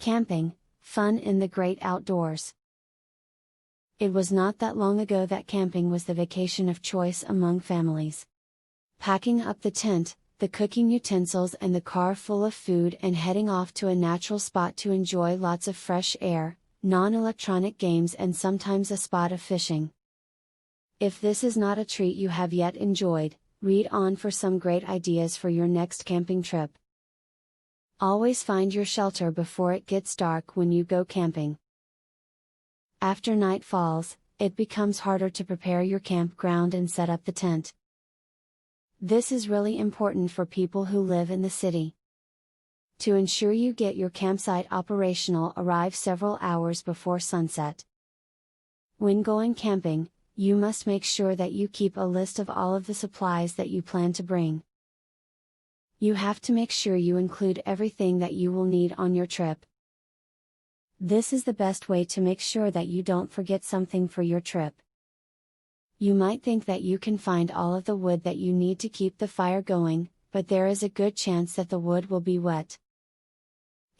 Camping, fun in the great outdoors. It was not that long ago that camping was the vacation of choice among families. Packing up the tent, the cooking utensils and the car full of food and heading off to a natural spot to enjoy lots of fresh air, non-electronic games and sometimes a spot of fishing. If this is not a treat you have yet enjoyed, read on for some great ideas for your next camping trip. Always find your shelter before it gets dark when you go camping. After night falls, it becomes harder to prepare your campground and set up the tent. This is really important for people who live in the city. To ensure you get your campsite operational, arrive several hours before sunset. When going camping, you must make sure that you keep a list of all of the supplies that you plan to bring. You have to make sure you include everything that you will need on your trip. This is the best way to make sure that you don't forget something for your trip. You might think that you can find all of the wood that you need to keep the fire going, but there is a good chance that the wood will be wet.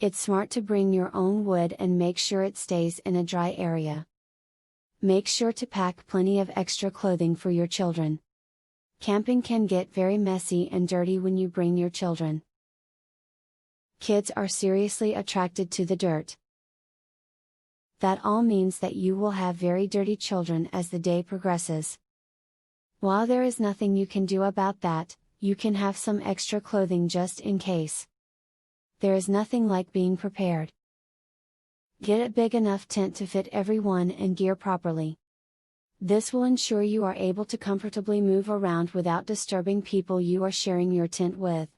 It's smart to bring your own wood and make sure it stays in a dry area. Make sure to pack plenty of extra clothing for your children. Camping can get very messy and dirty when you bring your children. Kids are seriously attracted to the dirt. That all means that you will have very dirty children as the day progresses. While there is nothing you can do about that, you can have some extra clothing just in case. There is nothing like being prepared. Get a big enough tent to fit everyone and gear properly. This will ensure you are able to comfortably move around without disturbing people you are sharing your tent with.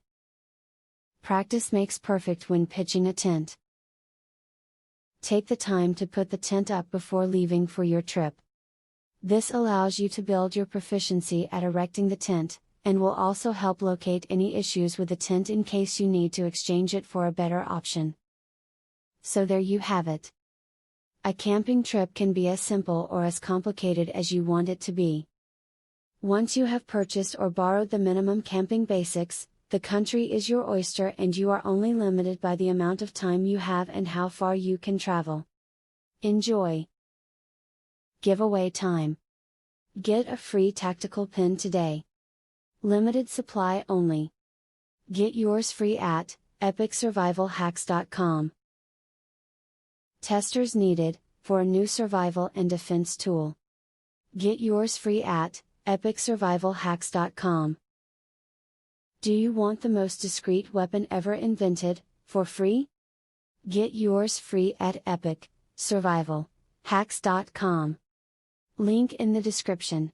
Practice makes perfect when pitching a tent. Take the time to put the tent up before leaving for your trip. This allows you to build your proficiency at erecting the tent, and will also help locate any issues with the tent in case you need to exchange it for a better option. So there you have it. A camping trip can be as simple or as complicated as you want it to be. Once you have purchased or borrowed the minimum camping basics, the country is your oyster and you are only limited by the amount of time you have and how far you can travel. Enjoy! Giveaway time. Get a free tactical pin today. Limited supply only. Get yours free at epicsurvivalhacks.com. Testers needed, for a new survival and defense tool. Get yours free at epicsurvivalhacks.com. Do you want the most discreet weapon ever invented, for free? Get yours free at epicsurvivalhacks.com. Link in the description.